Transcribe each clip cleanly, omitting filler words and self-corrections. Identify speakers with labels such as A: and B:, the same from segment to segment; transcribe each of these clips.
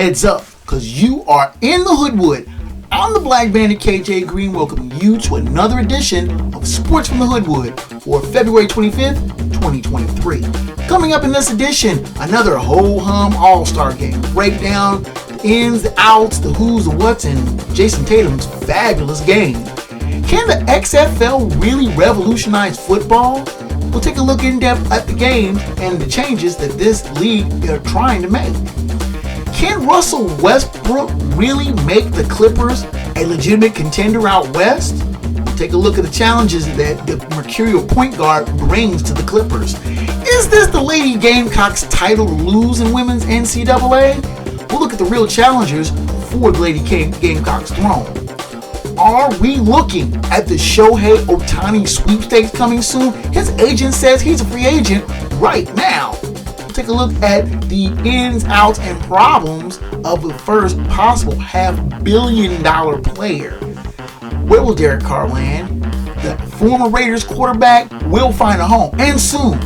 A: heads up, because you are in the Hoodwood. I'm the Black Bandit KJ Green, welcoming you to another edition of Sports from the Hoodwood for February 25th, 2023. Coming up in this edition, another ho-hum all-star game. Break down the ins, the outs, the who's, the what's, and Jason Tatum's fabulous game. Can the XFL really revolutionize football? We'll take a look in depth at the game and the changes that this league are trying to make. Can Russell Westbrook really make the Clippers a legitimate contender out west? We'll take a look at the challenges that the mercurial point guard brings to the Clippers. Is this the Lady Gamecocks title to lose in women's NCAA? We'll look at the real challengers for the Lady Gamecocks throne. Are we looking at the Shohei Ohtani sweepstakes coming soon? His agent says he's a free agent right now. Take a look at the ins, outs, and problems of the first possible $500 million player. Where will Derek Carr land? The former Raiders quarterback will find a home, and soon.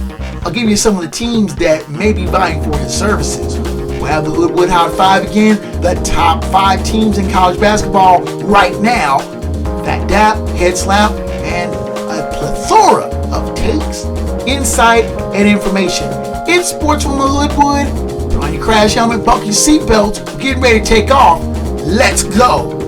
A: I'll give you some of the teams that may be vying for his services. We'll have the Hoodwood Hot 5 again, the top 5 teams in college basketball right now. That dap, head slap, and a plethora of takes, insight, and information. It's Sports from the Hoodwood. Put on your crash helmet, buckle your seatbelts. We're getting ready to take off. Let's go.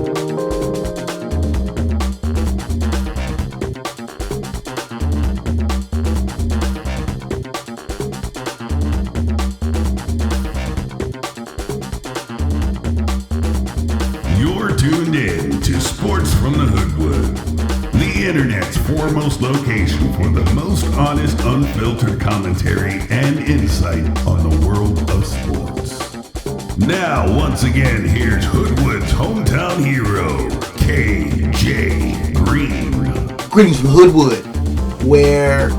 B: You're tuned in to Sports from the Hoodwood, the internet's foremost location for the most honest, unfiltered commentary and insight on the world of sports. Now, once again, here's Hoodwood's hometown hero, KJ Green.
A: Greetings from Hoodwood, where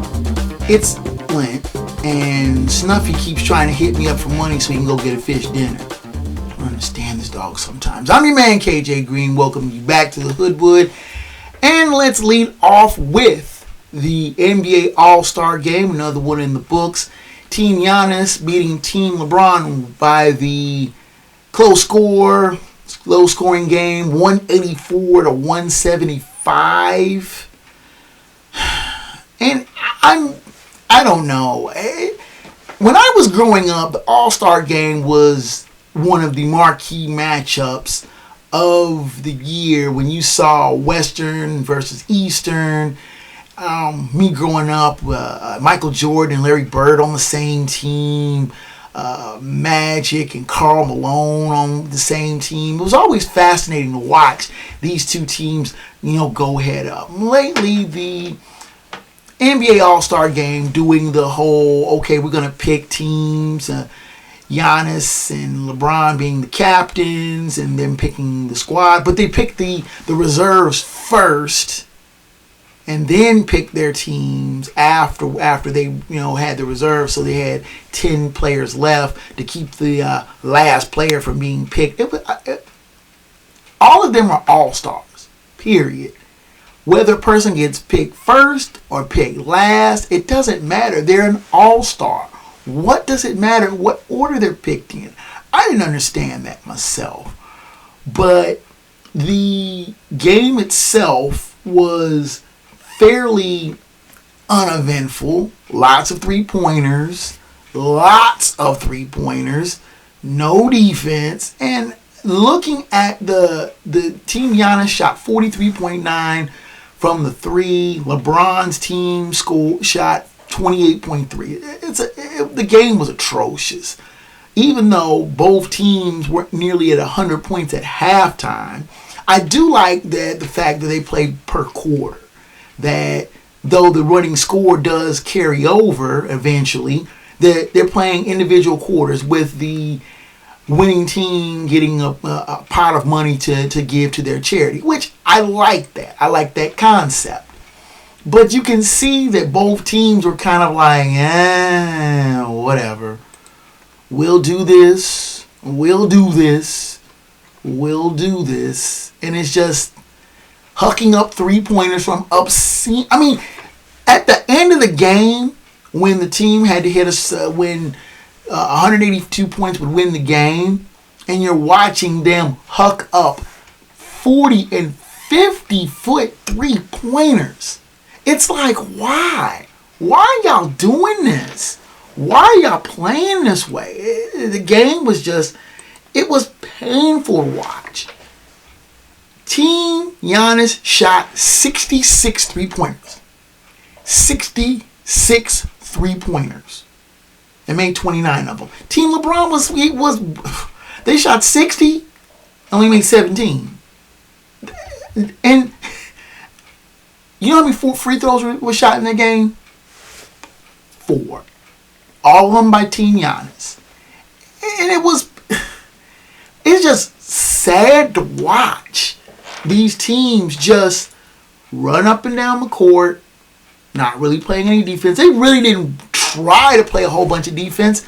A: it's Lent and Snuffy keeps trying to hit me up for money so he can go get a fish dinner. I don't understand this dog sometimes. I'm your man, KJ Green, welcoming you back to the Hoodwood. And let's lead off with the NBA All-Star Game, another one in the books. Team Giannis beating Team LeBron by the low-scoring game, 184 to 175. And I don't know. When I was growing up, the All-Star Game was one of the marquee matchups of the year when you saw Western versus Eastern. Me growing up, Michael Jordan and Larry Bird on the same team, Magic and Karl Malone on the same team. It was always fascinating to watch these two teams, go head up. Lately, the NBA All-Star Game doing the whole, okay, we're going to pick teams, Giannis and LeBron being the captains and then picking the squad. But they picked the reserves first and then picked their teams after they had the reserves. So they had 10 players left to keep the last player from being picked. All of them are all-stars, period. Whether a person gets picked first or picked last, it doesn't matter. They're an all-star. What does it matter what order they're picked in? I didn't understand that myself. But the game itself was fairly uneventful. Lots of three-pointers. No defense. And looking at the team, Giannis shot 43.9 from the three. LeBron's team shot 28.3. The game was atrocious. Even though both teams were nearly at 100 points at halftime, I do like the fact that they played per quarter. That though the running score does carry over eventually, that they're playing individual quarters with the winning team getting a pot of money to give to their charity, which I like that. I like that concept. But you can see that both teams were kind of like, whatever. We'll do this. And it's just hucking up three-pointers from obscene. I mean, at the end of the game, when the team had to hit us, 182 points would win the game, and you're watching them huck up 40 and 50-foot three-pointers. It's like, why? Why are y'all doing this? Why are y'all playing this way? The game was just, it was painful to watch. Team Giannis shot 66 three-pointers. 66 three-pointers. And made 29 of them. Team LeBron they shot 60, only made 17. And you know how many free throws were shot in the game? 4. All of them by Team Giannis. And it's just sad to watch these teams just run up and down the court, not really playing any defense. They really didn't try to play a whole bunch of defense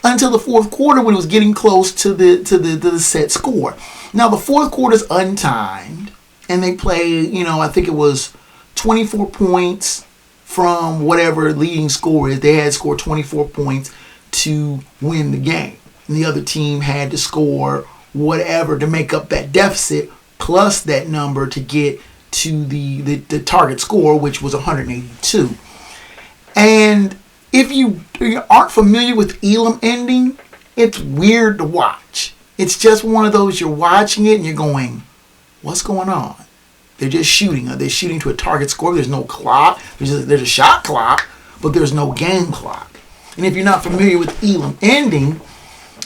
A: until the fourth quarter when it was getting close to the set score. Now the fourth quarter is untimed, and they play, I think it was 24 points from whatever leading score is. They had scored 24 points to win the game. And the other team had to score whatever to make up that deficit, plus that number to get to the target score, which was 182. And if you aren't familiar with Elam ending, it's weird to watch. It's just one of those, you're watching it and you're going, what's going on? They're just shooting. They're shooting to a target score. There's no clock. There's a shot clock, but there's no game clock. And if you're not familiar with Elam ending,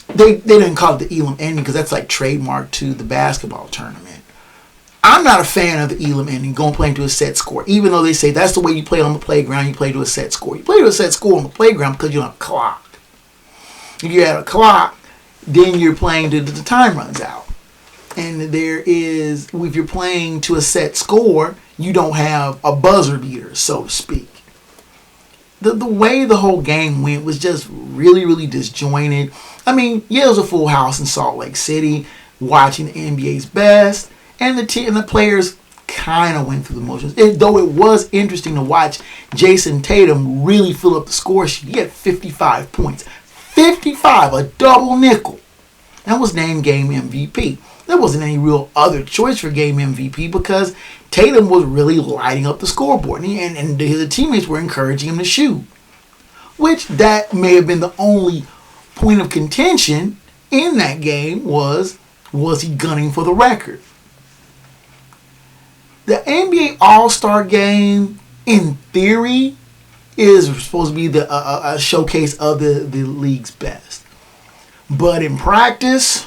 A: they didn't call it the Elam ending because that's like trademark to the basketball tournament. I'm not a fan of the Elam ending, going playing to a set score, even though they say that's the way you play on the playground. You play to a set score. You play to a set score on the playground because you don't have a clock. If you have a clock, then you're playing till the time runs out. And if you're playing to a set score, you don't have a buzzer beater, so to speak. The way the whole game went was just really, really disjointed. I mean, yeah, it was a full house in Salt Lake City, watching the NBA's best, and the players kind of went through the motions. Though it was interesting to watch Jason Tatum really fill up the score sheet. He had 55 points. 55, a double nickel. That was named game MVP. There wasn't any real other choice for game MVP because Tatum was really lighting up the scoreboard, and the teammates were encouraging him to shoot. Which that may have been the only point of contention in that game was he gunning for the record? The NBA All-Star Game, in theory, is supposed to be a showcase of the league's best. But in practice,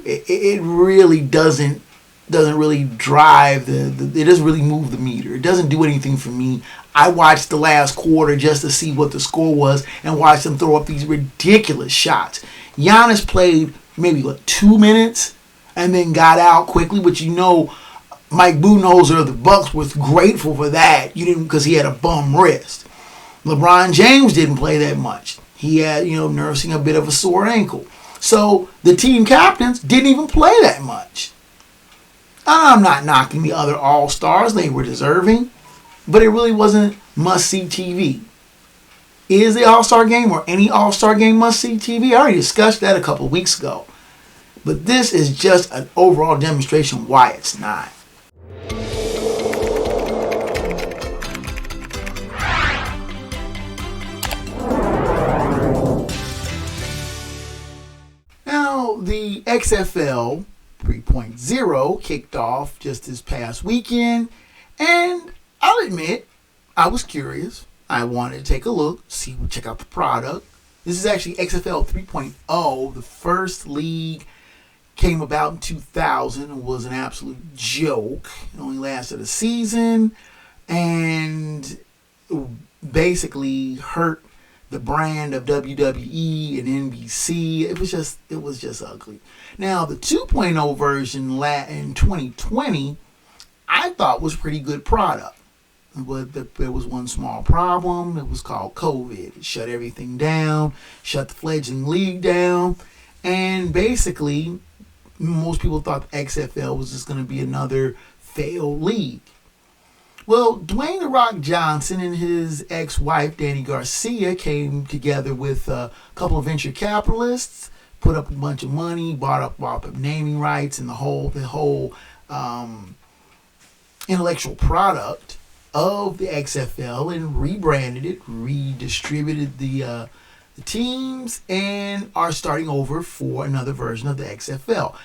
A: it really doesn't really drive it doesn't really move the meter. It doesn't do anything for me. I watched the last quarter just to see what the score was and watch them throw up these ridiculous shots. Giannis played maybe 2 minutes and then got out quickly, which Mike Budenholzer of the Bucks was grateful for that. Because he had a bum wrist. LeBron James didn't play that much. He had, nursing a bit of a sore ankle. So the team captains didn't even play that much. I'm not knocking the other All-Stars. They were deserving. But it really wasn't must-see TV. Is the All-Star Game or any All-Star Game must-see TV? I already discussed that a couple of weeks ago. But this is just an overall demonstration why it's not. Now, the XFL 3.0 kicked off just this past weekend, and I'll admit, I was curious. I wanted to take a look, check out the product. This is actually XFL 3.0. The first league came about in 2000 and was an absolute joke. It only lasted a season and basically hurt the brand of WWE and NBC. It was just ugly. Now, the 2.0 version in 2020, I thought was a pretty good product. But there was one small problem. It was called COVID. It shut everything down, shut the fledgling league down, and basically, most people thought the XFL was just going to be another failed league. Well, Dwayne "The Rock" Johnson and his ex-wife, Danny Garcia, came together with a couple of venture capitalists put up a bunch of money, bought up naming rights and the whole intellectual product of the XFL and rebranded it, redistributed the teams, and are starting over for another version of the XFL.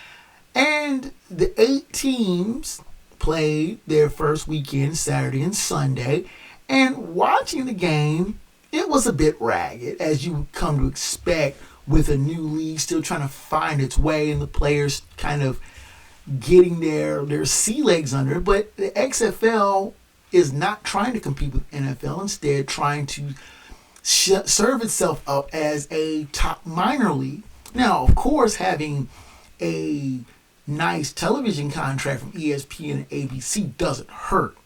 A: And the 8 teams played their first weekend, Saturday and Sunday, and watching the game, it was a bit ragged, as you would come to expect with a new league still trying to find its way and the players kind of getting their sea legs under it. But the XFL is not trying to compete with NFL, instead trying to serve itself up as a top minor league. Now, of course, having a nice television contract from ESPN and ABC doesn't hurt.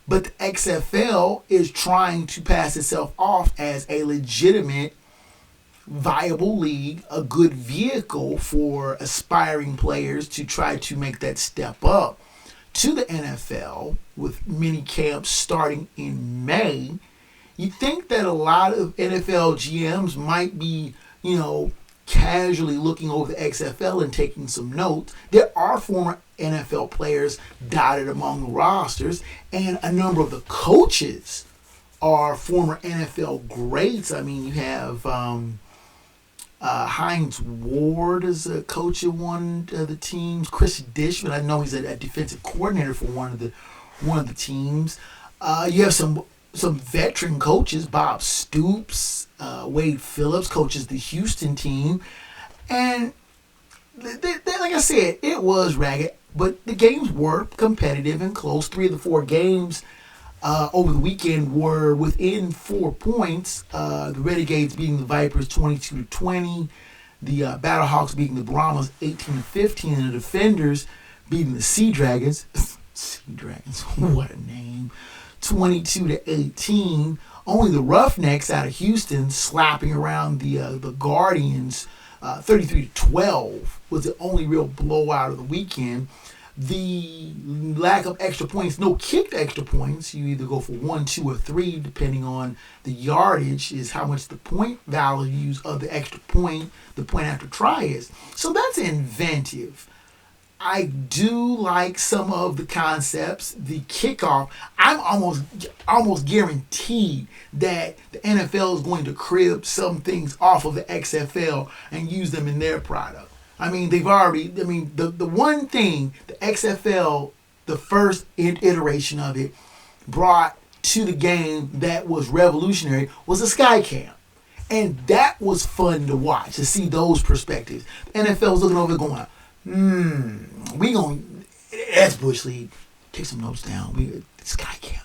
A: But the XFL is trying to pass itself off as a legitimate, viable league, a good vehicle for aspiring players to try to make that step up to the NFL, with mini camps starting in May. You'd think that a lot of NFL GMs might be, casually looking over the XFL and taking some notes. There are former NFL players dotted among the rosters, and a number of the coaches are former NFL greats. I mean, you have Hines Ward as a coach of one of the teams. Chris Dishman, I know he's a defensive coordinator for one of the teams. You have some veteran coaches. Bob Stoops, Wade Phillips coaches the Houston team, and like I said, it was ragged, but the games were competitive and close. 3 of the 4 games over the weekend were within 4 points. The Renegades beating the Vipers 22-20, the Battlehawks beating the Brahmas 18-15, and the Defenders beating the Sea Dragons. Sea Dragons, what a name! 22-18. Only the Roughnecks out of Houston slapping around the Guardians 33-12 was the only real blowout of the weekend. The lack of extra points, no kicked extra points. You either go for 1, 2, or 3, depending on the yardage, is how much the point values of the extra point, the point after try is. So that's inventive. I do like some of the concepts. The kickoff, I'm almost guaranteed that the NFL is going to crib some things off of the XFL and use them in their product. I mean, the one thing the XFL, the first iteration of it, brought to the game that was revolutionary was a sky cam. And that was fun to watch, to see those perspectives. The NFL was looking over going, that's Bush League. Take some notes down. Sky cam.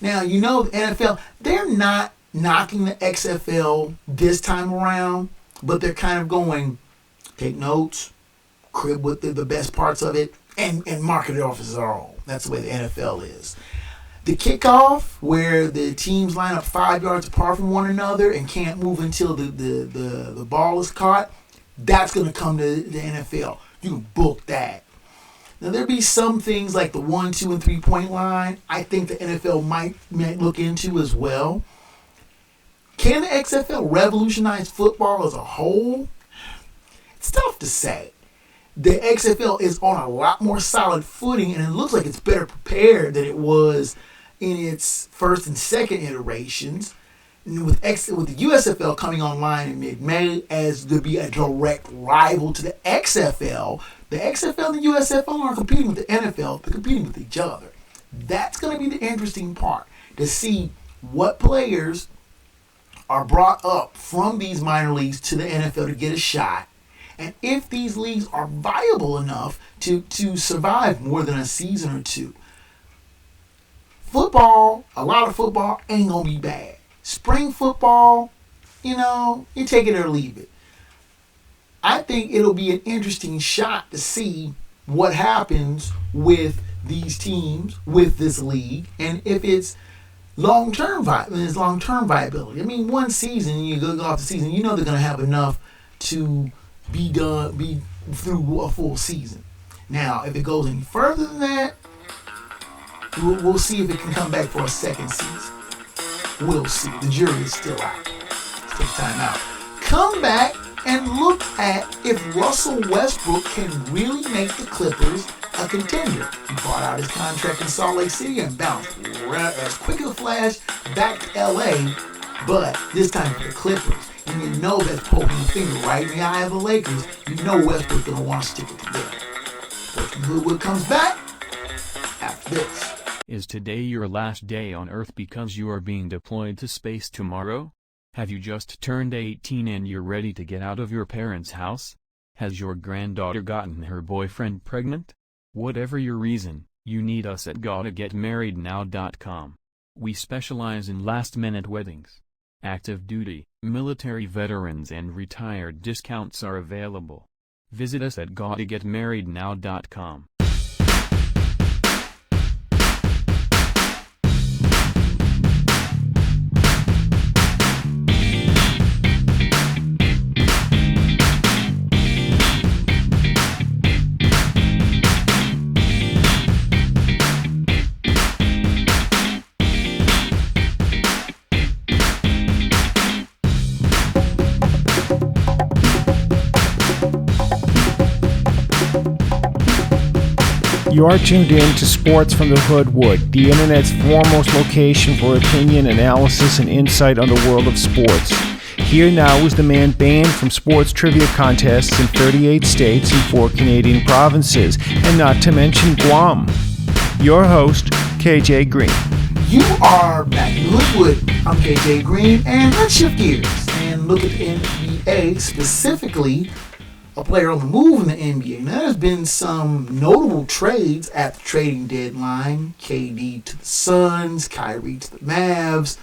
A: Now, the NFL, they're not knocking the XFL this time around, but they're kind of going, take notes, crib with the best parts of it, and market it off as our own. That's the way the NFL is. The kickoff, where the teams line up 5 yards apart from one another and can't move until the ball is caught, that's going to come to the NFL. You can book that. Now, there'll be some things like the 1, 2, and 3 point line I think the NFL might look into as well. Can the XFL revolutionize football as a whole? It's tough to say. The XFL is on a lot more solid footing, and it looks like it's better prepared than it was in its first and second iterations. And with the USFL coming online in mid-May as to be a direct rival to the XFL, the XFL and the USFL aren't competing with the NFL, they're competing with each other. That's going to be the interesting part, to see what players are brought up from these minor leagues to the NFL to get a shot, and if these leagues are viable enough to survive more than a season or two. Football, a lot of football ain't going to be bad. Spring football, you take it or leave it. I think it'll be an interesting shot to see what happens with these teams, with this league, and if it's long-term viability. I mean, one season, you go off the season, they're going to have enough to be through a full season. Now, if it goes any further than that, we'll see if it can come back for a second season. We'll see. The jury is still out. Let's take time out. Come back. and look at if Russell Westbrook can really make the Clippers a contender. He bought out his contract in Salt Lake City and bounced as quick as a flash back to LA, but this time for the Clippers. And you know that's poking the finger right in the eye of the Lakers. You know Westbrook's going to want to stick it to them. But Hoodwood comes back after this.
C: Is today your last day on Earth because you are being deployed to space tomorrow? Have you just turned 18 and you're ready to get out of your parents' house? Has your granddaughter gotten her boyfriend pregnant? Whatever your reason, you need us at GottaGetMarriedNow.com. We specialize in last-minute weddings. Active duty, military veterans and retired discounts are available. Visit us at GottaGetMarriedNow.com.
D: You are tuned in to Sports from the Hoodwood, the internet's foremost location for opinion, analysis, and insight on the world of sports. Here now is the man banned from sports trivia contests in 38 states and 4 Canadian provinces, and not to mention Guam. Your host, KJ Green.
A: You are back in Hoodwood. I'm KJ Green, and let's shift gears and look at the NBA, specifically a player on the move in the NBA. Now, there's been some notable trades at the trading deadline. KD to the Suns, Kyrie to the Mavs,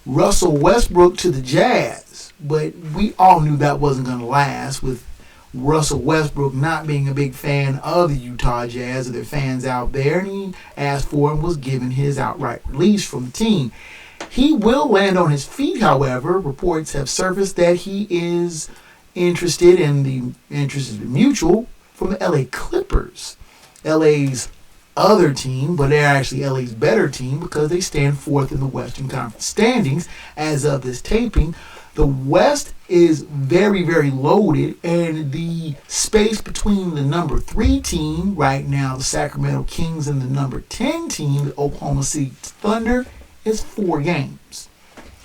A: Russell Westbrook to the Jazz. But we all knew that wasn't going to last, with Russell Westbrook not being a big fan of the Utah Jazz or their fans out there, and he asked for and was given his outright release from the team. He will land on his feet, however. Reports have surfaced that he is interested, and the interest is mutual, from the LA Clippers. LA's other team, but they're actually LA's better team because they stand fourth in the Western Conference standings as of this taping. The West is very, very loaded, and the space between the number 3 team right now, the Sacramento Kings, and the number 10 team, the Oklahoma City Thunder, is 4 games.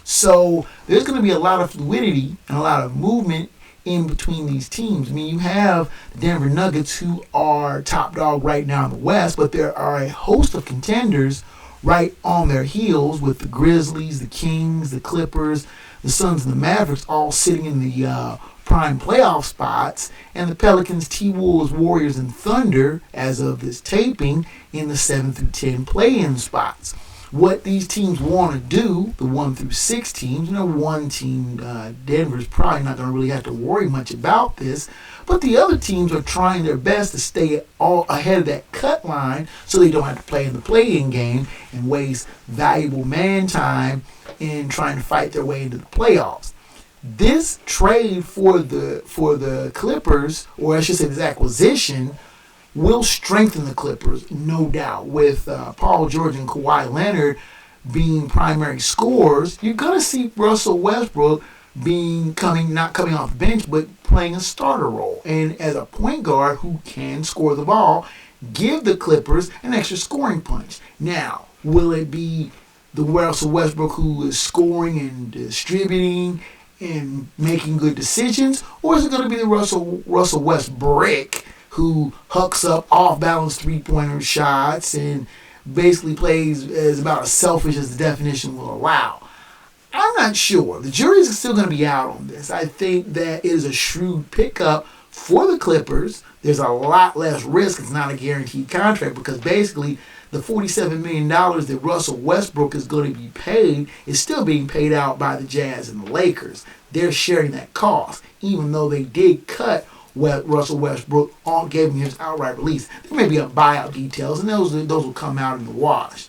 A: So there's going to be a lot of fluidity and a lot of movement in between these teams. I mean, you have the Denver Nuggets, who are top dog right now in the West, but there are a host of contenders right on their heels, with the Grizzlies, the Kings, the Clippers, the Suns, and the Mavericks all sitting in the prime playoff spots, and the Pelicans, T-Wolves, Warriors, and Thunder, as of this taping, in the 7 through 10 play-in spots. What these teams want to do, the 1 through 6 teams, one team, Denver's probably not going to really have to worry much about this, but the other teams are trying their best to stay all ahead of that cut line so they don't have to play in the play-in game and waste valuable man time in trying to fight their way into the playoffs. This trade for the Clippers, or I should say this acquisition, will strengthen the Clippers, no doubt. With Paul George and Kawhi Leonard being primary scorers, you're going to see Russell Westbrook not coming off the bench, but playing a starter role. And as a point guard who can score the ball, give the Clippers an extra scoring punch. Now, will it be the Russell Westbrook who is scoring and distributing and making good decisions, or is it going to be the Russell Westbrook who hucks up off-balance three-pointer shots and basically plays as about as selfish as the definition will allow? I'm not sure. The jury's still going to be out on this. I think that it is a shrewd pickup for the Clippers. There's a lot less risk. It's not a guaranteed contract because basically the $47 million that Russell Westbrook is going to be paid is still being paid out by the Jazz and the Lakers. They're sharing that cost, even though they did cut Russell Westbrook gave him his outright release. There may be a buyout details, and those will come out in the wash.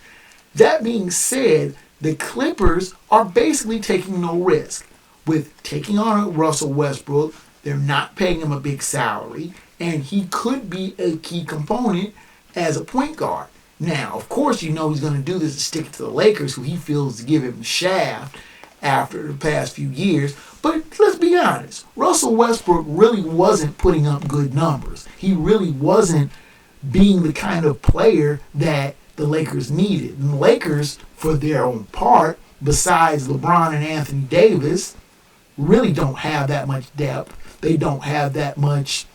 A: That being said, the Clippers are basically taking no risk. With taking on Russell Westbrook, they're not paying him a big salary, and he could be a key component as a point guard. Now, of course, he's going to do this to stick it to the Lakers, who he feels to give him the shaft after the past few years. But let's be honest, Russell Westbrook really wasn't putting up good numbers. He really wasn't being the kind of player that the Lakers needed. And the Lakers, for their own part, besides LeBron and Anthony Davis, really don't have that much depth. They don't have that much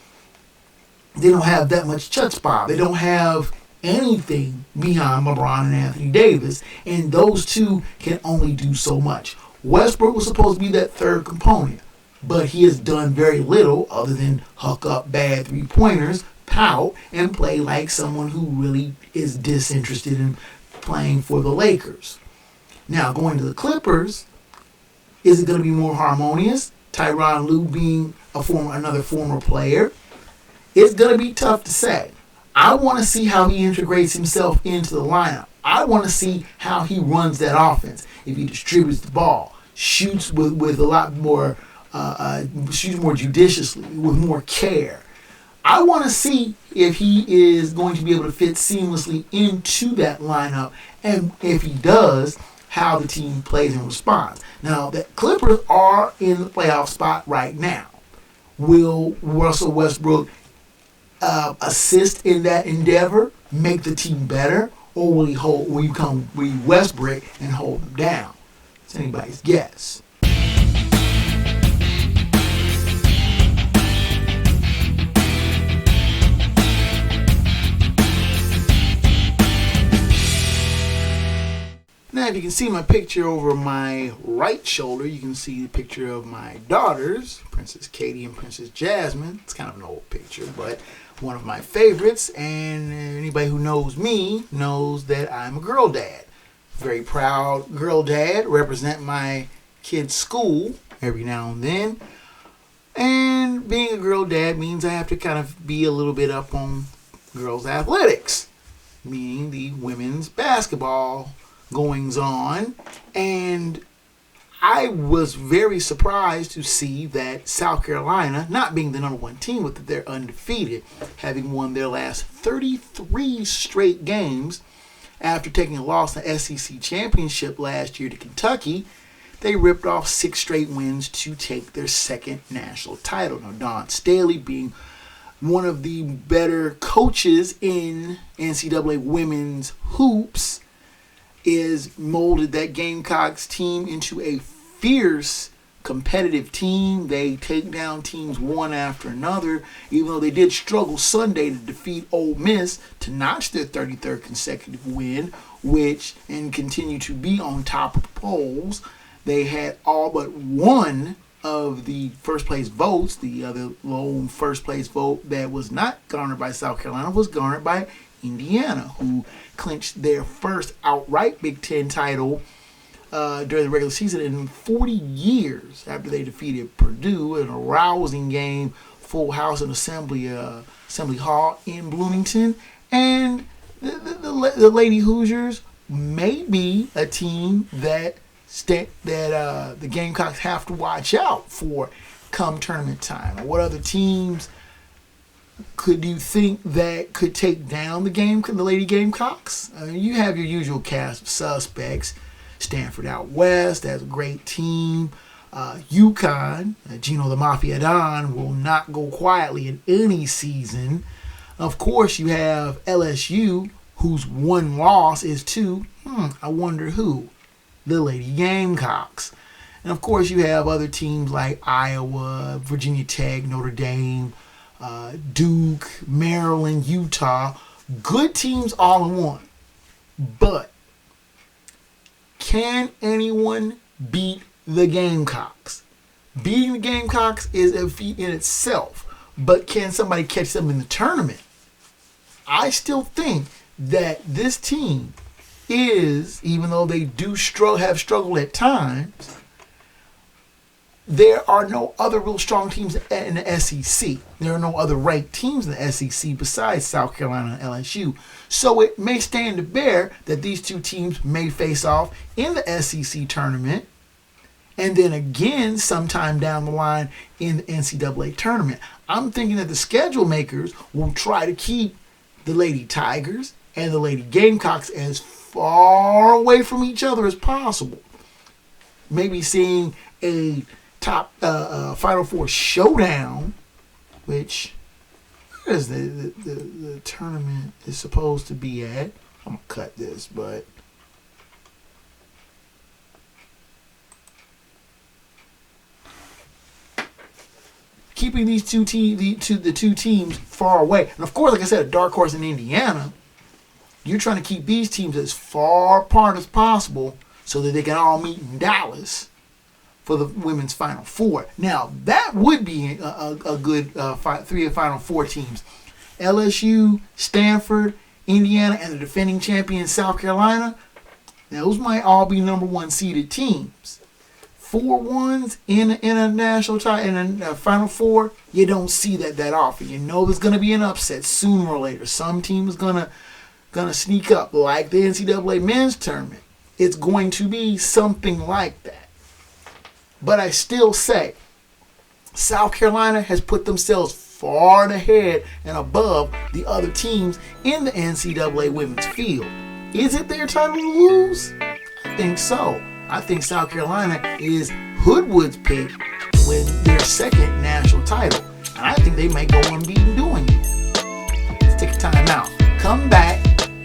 A: chutzpah. They don't have anything beyond LeBron and Anthony Davis. And those two can only do so much. Westbrook was supposed to be that third component, but he has done very little other than huck up bad three-pointers, pout, and play like someone who really is disinterested in playing for the Lakers. Now, going to the Clippers, is it going to be more harmonious? Tyronn Lue being another former player? It's going to be tough to say. I want to see how he integrates himself into the lineup. I want to see how he runs that offense. If he distributes the ball, shoots with a lot more, shoots more judiciously, with more care. I want to see if he is going to be able to fit seamlessly into that lineup, and if he does, how the team plays and responds. Now, the Clippers are in the playoff spot right now. Will Russell Westbrook assist in that endeavor, make the team better, or will he come Westbrook and hold them down? It's anybody's guess. Now, if you can see my picture over my right shoulder, you can see the picture of my daughters, Princess Katie and Princess Jasmine. It's kind of an old picture, but one of my favorites. And anybody who knows me knows that I'm a girl dad. Very proud girl dad, represent my kid's school every now and then. And being a girl dad means I have to kind of be a little bit up on girls' athletics, meaning the women's basketball goings on. And I was very surprised to see that South Carolina, not being the number one team, with they're undefeated, having won their last 33 straight games after taking a loss in the SEC championship last year to Kentucky. They ripped off 6 straight wins to take their second national title. Now, Dawn Staley, being one of the better coaches in NCAA women's hoops, is molded that Gamecocks team into a fierce, competitive team. They take down teams one after another, even though they did struggle Sunday to defeat Ole Miss to notch their 33rd consecutive win, and continue to be on top of the polls. They had all but one of the first place votes. The other lone first place vote that was not garnered by South Carolina was garnered by Indiana, who clinched their first outright Big Ten title during the regular season in 40 years after they defeated Purdue in a rousing game, full house in Assembly Hall in Bloomington. And the Lady Hoosiers may be a team that the Gamecocks have to watch out for come tournament time. What other teams could you think that could take down the Lady Gamecocks? You have your usual cast of suspects. Stanford out west, that's a great team. UConn, Gino the Mafia Don, will not go quietly in any season. Of course, you have LSU, whose one loss is to, I wonder who? The Lady Gamecocks. And of course, you have other teams like Iowa, Virginia Tech, Notre Dame, Duke, Maryland, Utah. Good teams all in one. But can anyone beat the Gamecocks? Beating the Gamecocks is a feat in itself. But can somebody catch them in the tournament? I still think that this team is, even though they do have struggled at times, there are no other real strong teams in the SEC. There are no other ranked teams in the SEC besides South Carolina and LSU. So it may stand to bear that these two teams may face off in the SEC tournament, and then again sometime down the line in the NCAA tournament. I'm thinking that the schedule makers will try to keep the Lady Tigers and the Lady Gamecocks as far away from each other as possible. Maybe seeing a top Final Four showdown, which where is the tournament is supposed to be at. I'm gonna cut this, but keeping these two teams far away, and of course, like I said, a dark horse in Indiana. You're trying to keep these teams as far apart as possible so that they can all meet in Dallas for the women's Final Four. Now, that would be a good 3 Final Four teams. LSU, Stanford, Indiana, and the defending champion South Carolina. Now, those might all be number 1 seeded teams. 4 ones in a national title, in a Final Four, you don't see that often. You know there's going to be an upset sooner or later. Some team is gonna sneak up, like the NCAA men's tournament. It's going to be something like that. But I still say, South Carolina has put themselves far ahead and above the other teams in the NCAA women's field. Is it their title to lose? I think so. I think South Carolina is Hoodwood's pick to win their second national title. And I think they may go unbeaten doing it. Let's take a time out. Come back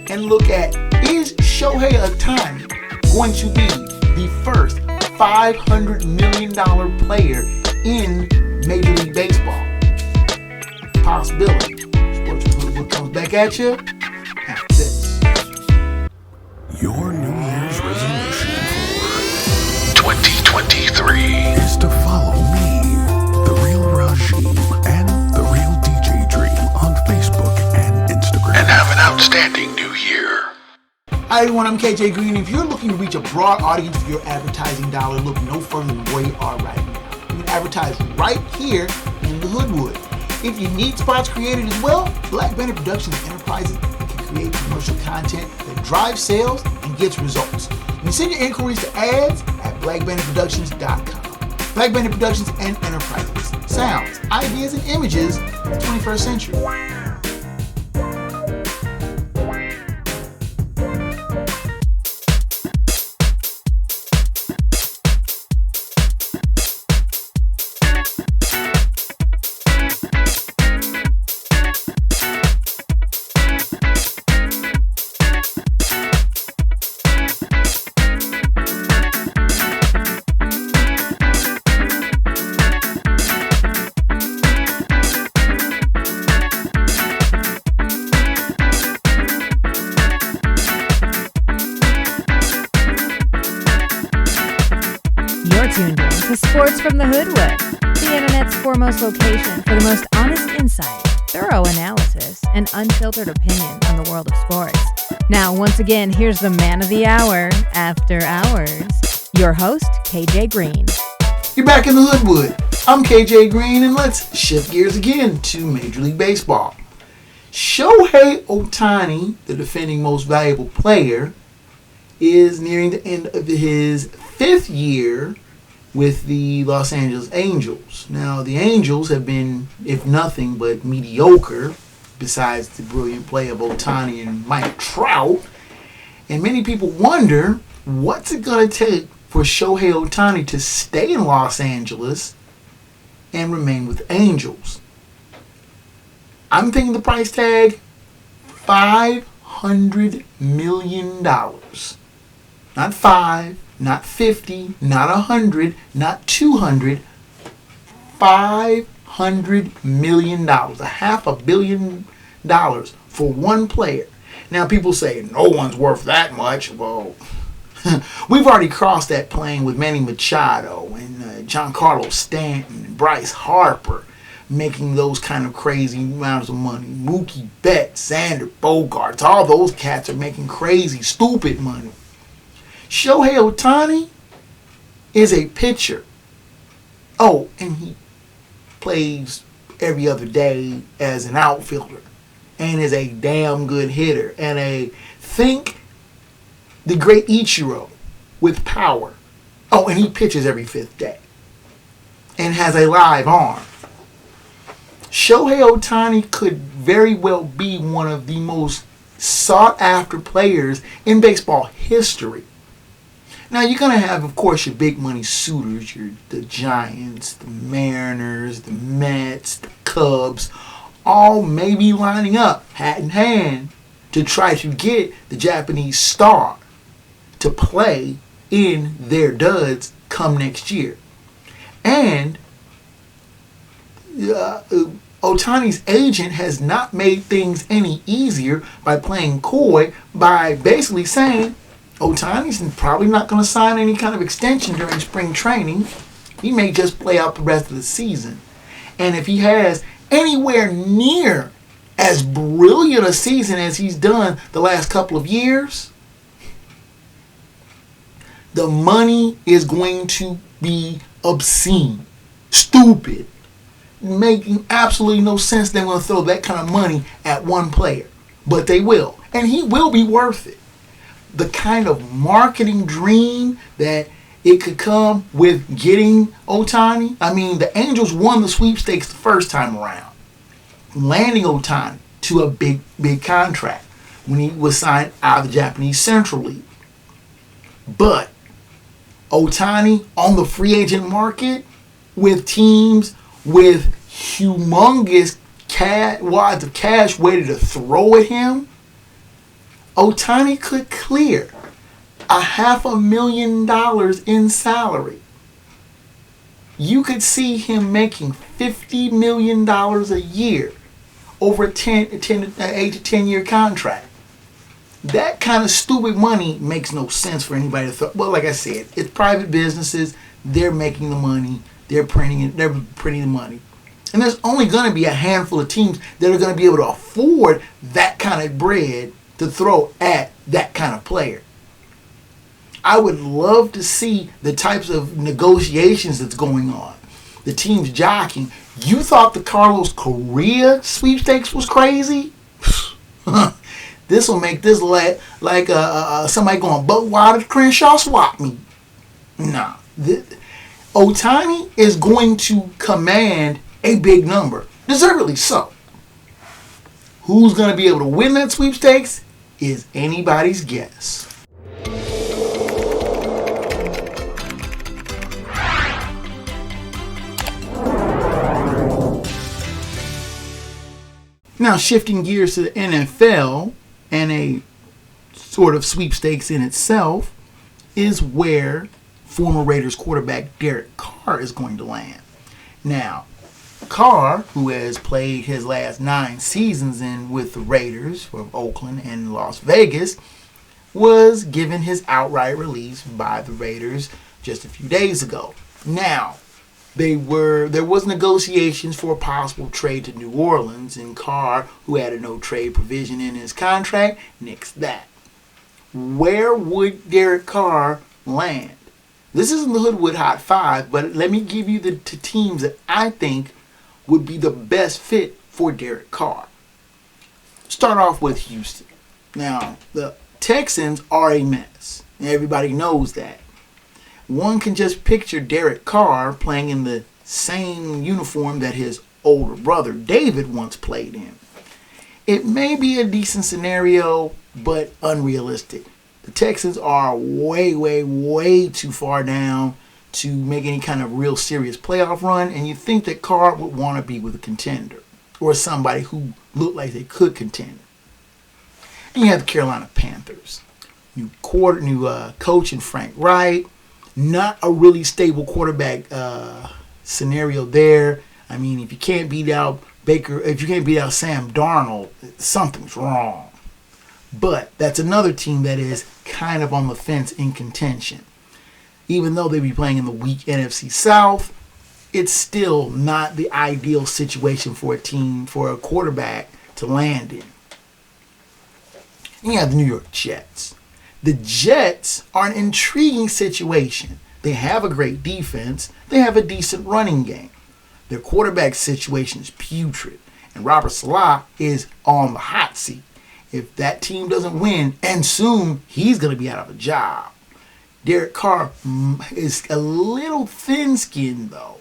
A: and look at, is Shohei Ohtani going to be the first $500 million player in Major League Baseball? Possibility. Sports Hoodwood comes back at you after this.
B: Your New Year's resolution for 2023 is to follow me, The Real Rajim, and The Real DJ Dream on Facebook and Instagram, and have an outstanding new year.
A: Hi everyone, I'm KJ Green. If you're looking to reach a broad audience for your advertising dollar, look no further than where you are right now. You can advertise right here in the Hoodwood. If you need spots created as well, Black Banner Productions Enterprises can create commercial content that drives sales and gets results. You can send your inquiries to ads at blackbannerproductions.com. Black Banner Productions and Enterprises. Sounds, ideas, and images of the 21st century.
E: Sports from the Hoodwood, the internet's foremost location for the most honest insight, thorough analysis, and unfiltered opinion on the world of sports. Now, once again, here's the man of the hour, After Hours, your host, KJ Green.
A: You're back in the Hoodwood. I'm KJ Green, and let's shift gears again to Major League Baseball. Shohei Ohtani, the defending most valuable player, is nearing the end of his 5th year with the Los Angeles Angels. Now, the Angels have been, if nothing but mediocre, besides the brilliant play of Ohtani and Mike Trout. And many people wonder, what's it going to take for Shohei Ohtani to stay in Los Angeles and remain with Angels? I'm thinking the price tag, $500 million. Not 5, not 50, not 100, not 200, $500 million, $500 million for one player. Now people say no one's worth that much. Well, we've already crossed that plane with Manny Machado and Giancarlo Stanton and Bryce Harper making those kind of crazy amounts of money. Mookie Betts, Xander Bogaerts, all those cats are making crazy, stupid money. Shohei Ohtani is a pitcher. Oh, and he plays every other day as an outfielder and is a damn good hitter and think the great Ichiro with power. Oh, and he pitches every 5th day and has a live arm. Shohei Ohtani could very well be one of the most sought after players in baseball history. Now you're gonna have, of course, your big money suitors, the Giants, the Mariners, the Mets, the Cubs, all maybe lining up hat in hand to try to get the Japanese star to play in their duds come next year. And Ohtani's agent has not made things any easier by playing coy, by basically saying Ohtani's probably not going to sign any kind of extension during spring training. He may just play out the rest of the season. And if he has anywhere near as brilliant a season as he's done the last couple of years, the money is going to be obscene, stupid, making absolutely no sense. They're going to throw that kind of money at one player, but they will, and he will be worth it. The kind of marketing dream that it could come with getting Ohtani. I mean, the Angels won the sweepstakes the first time around, landing Ohtani to a big contract when he was signed out of the Japanese Central League. But Ohtani on the free agent market with teams with humongous wads of cash waiting to throw at him, Ohtani could clear $500,000 in salary. You could see him making $50 million a year over a 8 to 10 year contract. That kind of stupid money makes no sense for anybody to throw. Well, like I said, it's private businesses. They're making the money. They're printing it. They're printing the money. And there's only going to be a handful of teams that are going to be able to afford that kind of bread to throw at that kind of player. I would love to see the types of negotiations that's going on. The teams jockeying. You thought the Carlos Correa sweepstakes was crazy? This will make this like somebody going butt wild at Crenshaw swap me. Nah. Ohtani is going to command a big number. Deservedly so. Who's going to be able to win that sweepstakes is anybody's guess. Now, shifting gears to the NFL, and a sort of sweepstakes in itself, is where former Raiders quarterback Derek Carr is going to land. Now, Carr, who has played his last 9 seasons with the Raiders from Oakland and Las Vegas, was given his outright release by the Raiders just a few days ago. Now, there was negotiations for a possible trade to New Orleans, and Carr, who had a no trade provision in his contract, nixed that. Where would Derek Carr land? This isn't the Hoodwood Hot 5, but let me give you the teams that I think would be the best fit for Derek Carr. Start off with Houston. Now, the Texans are a mess. Everybody knows that. One can just picture Derek Carr playing in the same uniform that his older brother David once played in. It may be a decent scenario, but unrealistic. The Texans are way, way, way too far down to make any kind of real serious playoff run, and you think that Carr would want to be with a contender or somebody who looked like they could contend. And you have the Carolina Panthers. New coach in Frank Wright. Not a really stable quarterback scenario there. I mean, if you can't beat out Sam Darnold, something's wrong. But that's another team that is kind of on the fence in contention. Even though they be playing in the weak NFC South, it's still not the ideal situation for a quarterback to land in. And you have the New York Jets. The Jets are an intriguing situation. They have a great defense. They have a decent running game. Their quarterback situation is putrid. And Robert Saleh is on the hot seat. If that team doesn't win, and soon, he's going to be out of a job. Derek Carr is a little thin-skinned, though.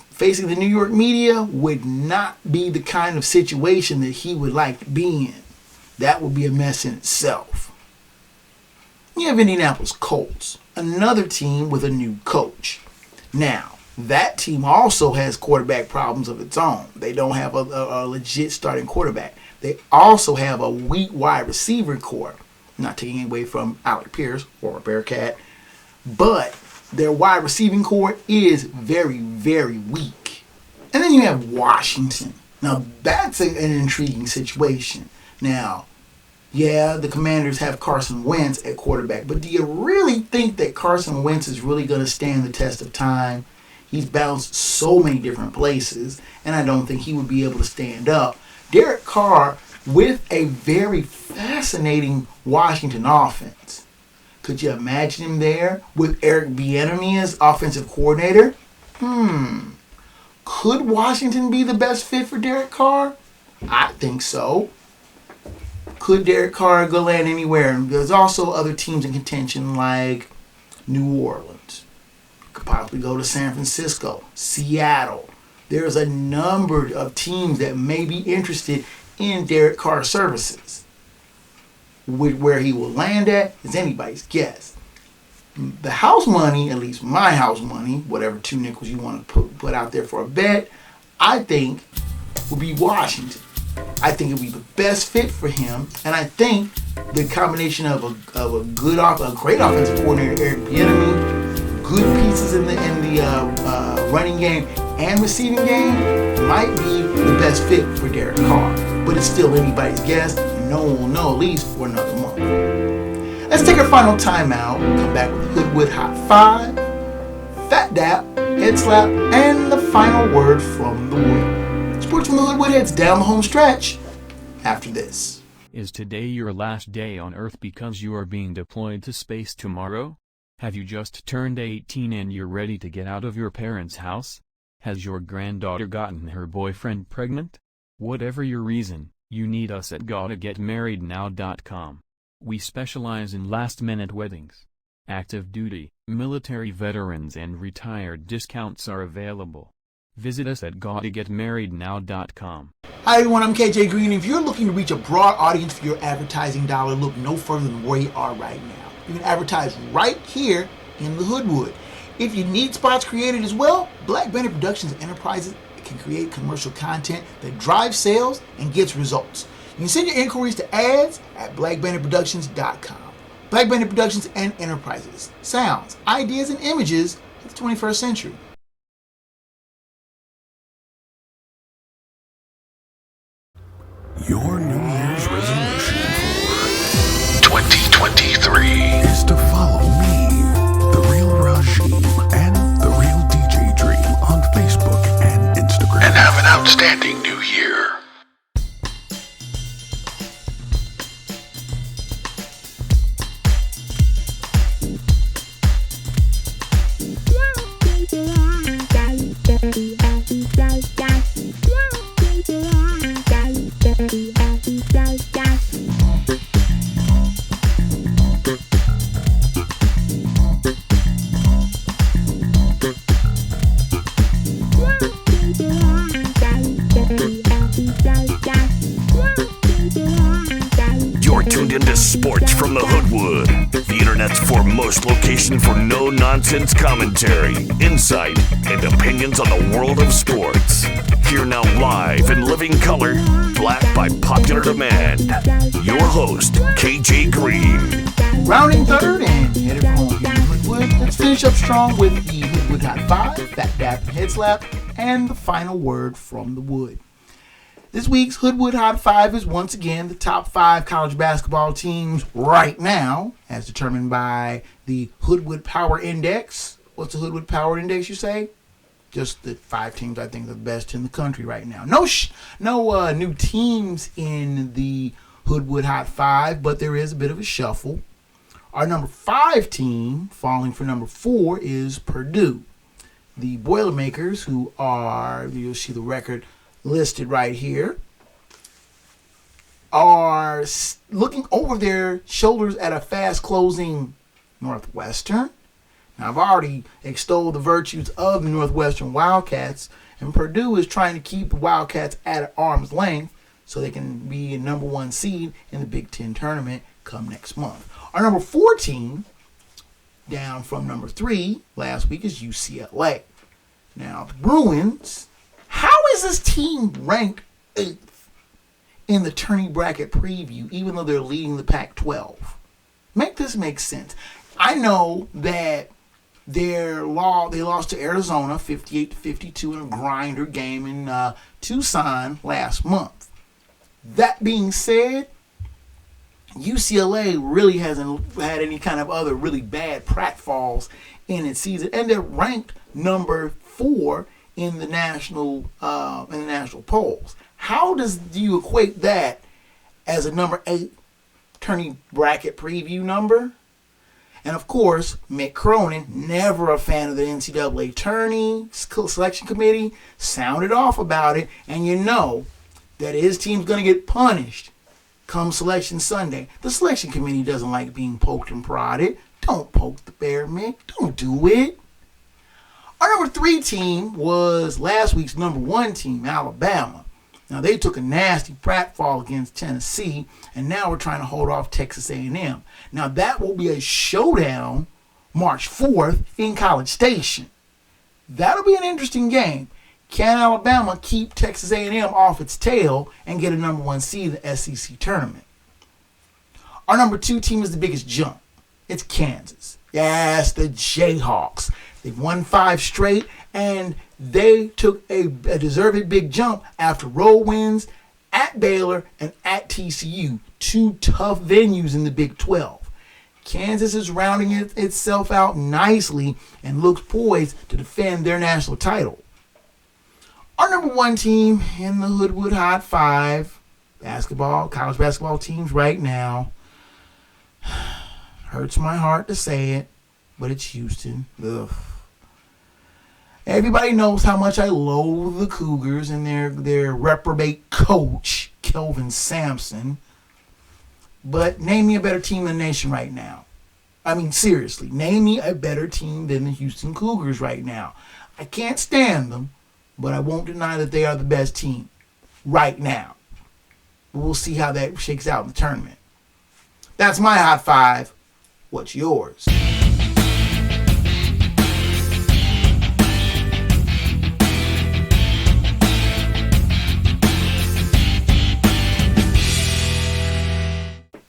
A: Facing the New York media would not be the kind of situation that he would like to be in. That would be a mess in itself. You have Indianapolis Colts. another team with a new coach. Now, that team also has quarterback problems of its own. They don't have a legit starting quarterback. They also have a weak wide receiver core. Not taking away from Alec Pierce or Bearcat, but their wide receiving core is very, very weak. And then you have Washington. Now, that's an intriguing situation. Now, yeah, the Commanders have Carson Wentz at quarterback, but do you really think that Carson Wentz is really going to stand the test of time? He's bounced so many different places, and I don't think he would be able to stand up. Derek Carr with a very fascinating Washington offense. Could you imagine him there with Eric Bieniemy as offensive coordinator? Could Washington be the best fit for Derek Carr? I think so. Could Derek Carr go land anywhere? There's also other teams in contention like New Orleans. Could possibly go to San Francisco, Seattle. There's a number of teams that may be interested in Derek Carr's services. Where he will land at is anybody's guess. The house money, at least my house money, whatever 2 nickels you want to put out there for a bet, I think would be Washington. I think it would be the best fit for him, and I think the combination of a great offensive coordinator, Eric Bieniemy, good pieces in the running game and receiving game might be the best fit for Derek Carr. But it's still anybody's guess. No one will know at least for another month. Let's take our final timeout. Come back with Hoodwood Hot 5, Phat Dap, Head Slap, and the final word from the Wood. Sports from the Hoodwood heads down the home stretch after this.
C: Is today your last day on Earth because you are being deployed to space tomorrow? Have you just turned 18 and you're ready to get out of your parents' house? Has your granddaughter gotten her boyfriend pregnant? Whatever your reason, you need us at GottaGetMarriedNow.com. We specialize in last-minute weddings. Active duty, military veterans and retired discounts are available. Visit us at GottaGetMarriedNow.com.
A: Hi everyone, I'm KJ Green. If you're looking to reach a broad audience for your advertising dollar, look no further than where you are right now. You can advertise right here in the Hoodwood. If you need spots created as well, Black Banner Productions Enterprises can create commercial content that drives sales and gets results. You can send your inquiries to ads at blackbannerproductions.com. Black Banner Productions and Enterprises. Sounds, ideas, and images of the 21st century.
B: Your New Year's resolution for 2023 is to follow me, The Real Rajim, and The Real DJ Dream on Facebook and Instagram. And have an outstanding new year.
F: You're tuned into Sports from the Hoodwood, the internet's foremost location for no-nonsense commentary, insight, and opinions on the world of sports. Here now live in living color, black by popular demand, your host, KJ Green.
A: Rounding third and headed for home here in Hoodwood. Let's finish up strong with the Hoodwood Hot 5, Phat Dap, and Head Slap, and the final word from the Wood. This week's Hoodwood Hot 5 is once again the top 5 college basketball teams right now, as determined by the Hoodwood Power Index. What's the Hoodwood Power Index, you say? Just the 5 teams I think are the best in the country right now. No new teams in the Hoodwood Hot 5, but there is a bit of a shuffle. Our number 5 team, falling for number 4, is Purdue. The Boilermakers, who are, you'll see the record listed right here, are looking over their shoulders at a fast-closing Northwestern. Now, I've already extolled the virtues of the Northwestern Wildcats, and Purdue is trying to keep the Wildcats at arm's length so they can be a number 1 seed in the Big Ten tournament come next month. Our number 4 team Down from number 3 last week is UCLA. Now, the Bruins, how is this team ranked 8th in the tourney bracket preview, even though they're leading the Pac-12? Make this make sense. I know that they lost to Arizona 58-52 in a grinder game in Tucson last month. That being said, UCLA really hasn't had any kind of other really bad pratfalls in its season, and they're ranked number 4 in the national polls. How do you equate that as a number 8 tourney bracket preview number? And of course, Mick Cronin, never a fan of the NCAA tourney selection committee, sounded off about it, and you know that his team's going to get punished come Selection Sunday. The selection committee doesn't like being poked and prodded. Don't poke the bear, Mick. Don't do it. Our number 3 team was last week's number 1 team, Alabama. Now, they took a nasty pratfall against Tennessee, and now we're trying to hold off Texas A&M. Now, that will be a showdown March 4th in College Station. That'll be an interesting game. Can Alabama keep Texas A&M off its tail and get a number 1 seed in the SEC tournament? Our number 2 team is the biggest jump. It's Kansas. Yes, the Jayhawks. They've won 5 straight, and they took a deserved big jump after road wins at Baylor and at TCU, 2 tough venues in the Big 12. Kansas is rounding itself out nicely and looks poised to defend their national title. Our number 1 team in the Hoodwood Hot 5, college basketball teams right now. Hurts my heart to say it, but it's Houston. Ugh. Everybody knows how much I loathe the Cougars and their reprobate coach, Kelvin Sampson. But name me a better team in the nation right now. I mean, seriously, name me a better team than the Houston Cougars right now. I can't stand them, but I won't deny that they are the best team right now. We'll see how that shakes out in the tournament. That's my Hot 5. What's yours?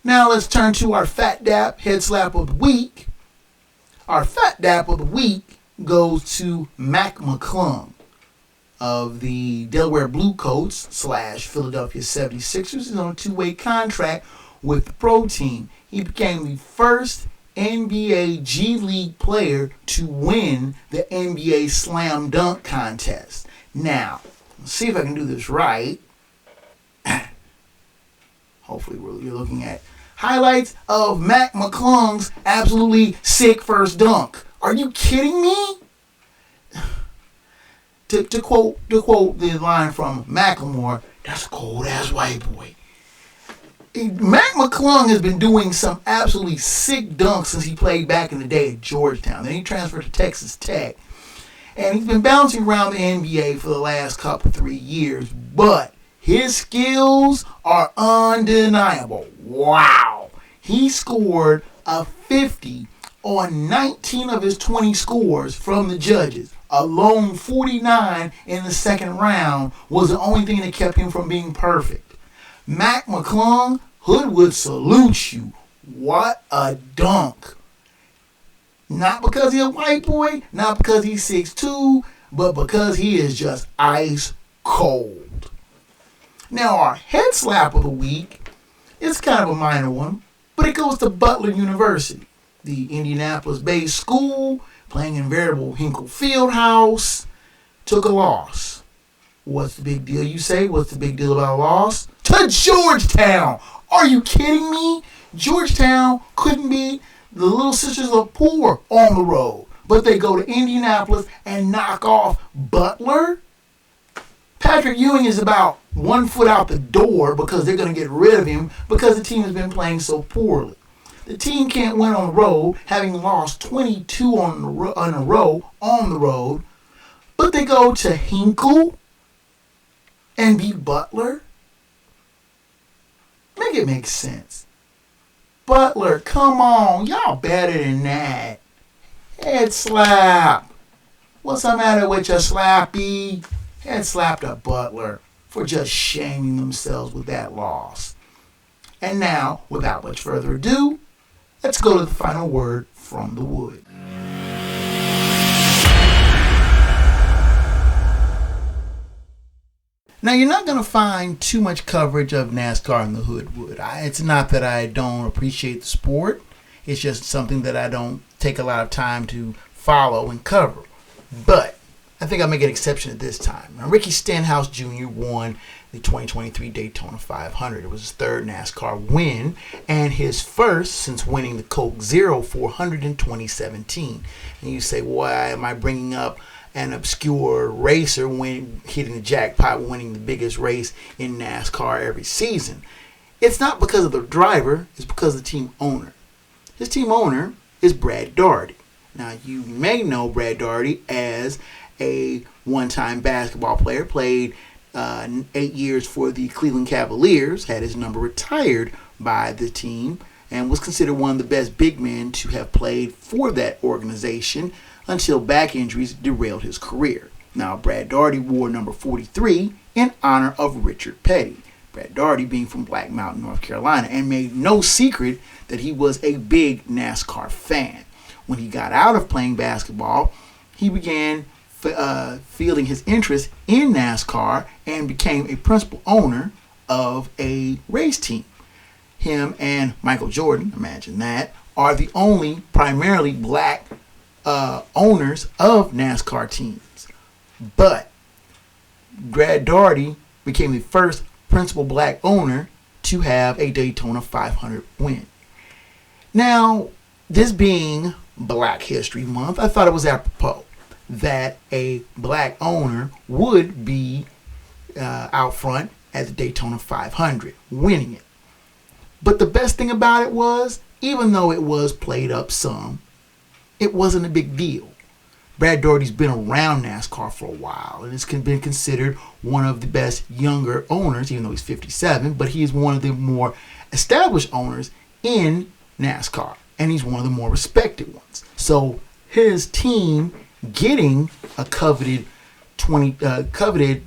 A: Now let's turn to our Fat Dap Head Slap of the Week. Our Fat Dap of the Week goes to Mac McClung of the Delaware Bluecoats / Philadelphia 76ers. He's on a 2-way contract with the pro team. He became the first NBA G League player to win the NBA Slam Dunk Contest. Now, let's see if I can do this right. Hopefully you're looking at highlights of Mac McClung's absolutely sick first dunk. Are you kidding me? To quote the line from Macklemore, that's a cold-ass white boy. Mac McClung has been doing some absolutely sick dunks since he played back in the day at Georgetown. Then he transferred to Texas Tech. And he's been bouncing around the NBA for the last 3 years. But his skills are undeniable. Wow. He scored a 50 on 19 of his 20 scores from the judges. A lone 49 in the second round was the only thing that kept him from being perfect. Mac McClung, Hoodwood salutes you. What a dunk. Not because he's a white boy, not because he's 6'2", but because he is just ice cold. Now our head slap of the week is kind of a minor one, but it goes to Butler University, the Indianapolis-based school playing in veritable Hinkle Fieldhouse, took a loss. What's the big deal, you say? What's the big deal about a loss? To Georgetown! Are you kidding me? Georgetown couldn't beat the Little Sisters of Poor on the road, but they go to Indianapolis and knock off Butler? Patrick Ewing is about 1 foot out the door because they're going to get rid of him because the team has been playing so poorly. The team can't win on the road, having lost 22 in a row on the road, but they go to Hinkle and beat Butler? Make it make sense. Butler, come on. Y'all better than that. Head slap. What's the matter with you, Slappy? Head slapped a Butler for just shaming themselves with that loss. And now, without much further ado, let's go to the final word from the Wood. Now, you're not going to find too much coverage of NASCAR in the Hoodwood. It's not that I don't appreciate the sport. It's just something that I don't take a lot of time to follow and cover. But I think I'll make an exception at this time. Now, Ricky Stenhouse Jr. won the 2023 Daytona 500. It was his third NASCAR win and his first since winning the Coke Zero 400 in 2017. And you say, why am I bringing up an obscure racer when hitting the jackpot, winning the biggest race in NASCAR every season? It's not because of the driver, it's because of the team owner. His team owner is Brad Daugherty. Now, you may know Brad Daugherty as a one-time basketball player, played 8 years for the Cleveland Cavaliers, had his number retired by the team, and was considered one of the best big men to have played for that organization until back injuries derailed his career. Now, Brad Daugherty wore number 43 in honor of Richard Petty. Brad Daugherty being from Black Mountain, North Carolina, and made no secret that he was a big NASCAR fan. When he got out of playing basketball, he began fielding his interest in NASCAR and became a principal owner of a race team. Him and Michael Jordan, imagine that, are the only primarily black owners of NASCAR teams. But Brad Daugherty became the first principal black owner to have a Daytona 500 win. Now, this being Black History Month, I thought it was apropos that a black owner would be out front at the Daytona 500, winning it. But the best thing about it was, even though it was played up some, it wasn't a big deal. Brad Daugherty's been around NASCAR for a while and has been considered one of the best younger owners, even though he's 57, but he is one of the more established owners in NASCAR, and he's one of the more respected ones. So his team getting a coveted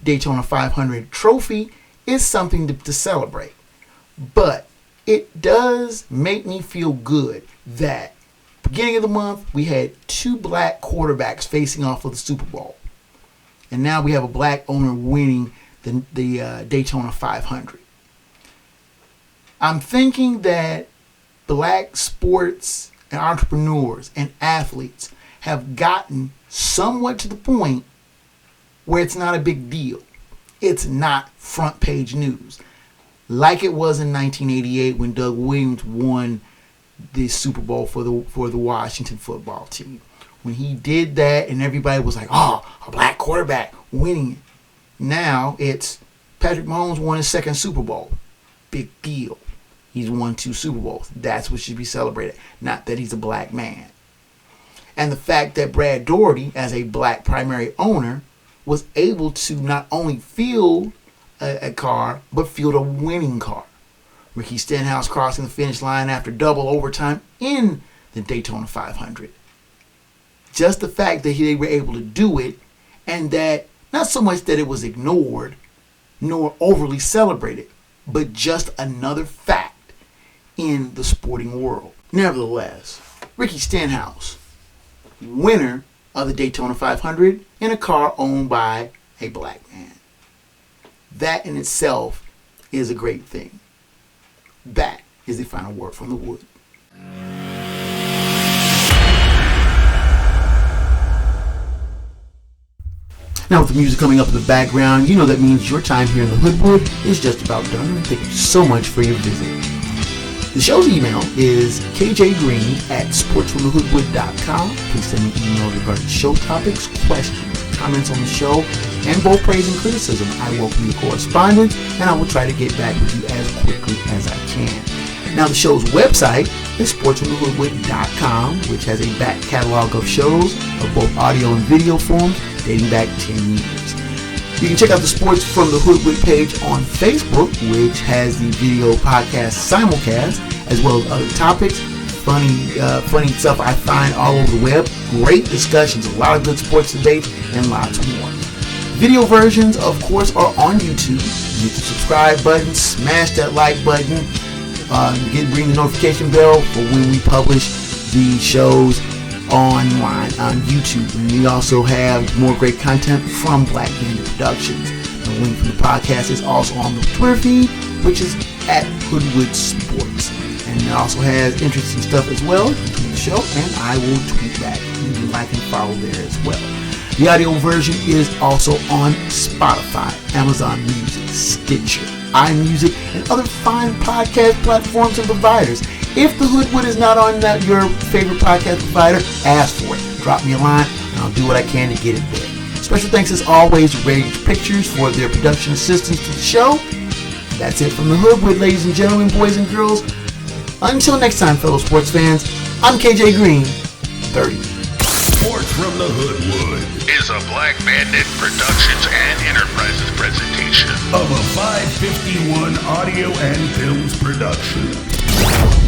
A: Daytona 500 trophy is something to celebrate. But it does make me feel good that beginning of the month we had 2 black quarterbacks facing off for the Super Bowl, and now we have a black owner winning the Daytona 500. I'm thinking that black sports and entrepreneurs and athletes have gotten somewhat to the point where it's not a big deal. It's not front page news like it was in 1988 when Doug Williams won the Super Bowl for the Washington football team. When he did that and everybody was like, oh, a black quarterback winning it. Now it's Patrick Mahomes won his second Super Bowl. Big deal. He's won 2 Super Bowls. That's what should be celebrated, not that he's a black man. And the fact that Brad Daugherty, as a black primary owner, was able to not only field a car, but field a winning car. Ricky Stenhouse crossing the finish line after double overtime in the Daytona 500. Just the fact that they were able to do it, and that not so much that it was ignored nor overly celebrated, but just another fact in the sporting world. Nevertheless, Ricky Stenhouse, winner of the Daytona 500 in a car owned by a black man. That in itself is a great thing. That is the final word from the Wood. Now with the music coming up in the background, you know that means your time here in the Hoodwood is just about done. And thank you so much for your visit. The show's email is kjgreen@sportsfromthehoodwood.com. Please send me emails regarding show topics, questions, comments on the show, and both praise and criticism. I welcome your correspondence, and I will try to get back with you as quickly as I can. Now, the show's website is sportsfromthehoodwood.com, which has a back catalog of shows of both audio and video forms dating back 10 years. You can check out the Sports from the Hoodwood page on Facebook, which has the video podcast simulcast, as well as other topics funny stuff I find all over the web. Great discussions, a lot of good sports debates, and lots more. Video versions, of course, are on YouTube. Hit the subscribe button, smash that like button, ring the notification bell for when we publish the shows online on YouTube. And we also have more great content from Black Bandit Productions. The link from the podcast is also on the Twitter feed, which is at Hoodwood Sports. And it also has interesting stuff as well. You can tweet the show, and I will tweet back. You can like and follow there as well. The audio version is also on Spotify, Amazon Music, Stitcher, iMusic, and other fine podcast platforms and providers. If the Hoodwood is not on your favorite podcast provider, ask for it. Drop me a line, and I'll do what I can to get it there. Special thanks as always to Rage Pictures for their production assistance to the show. That's it from the Hoodwood, ladies and gentlemen, boys and girls. Until next time, fellow sports fans, I'm KJ Green, 30.
B: Sports from the Hoodwood
F: Is a Black Bandit Productions and Enterprises presentation
B: of a 551 Audio and Films production.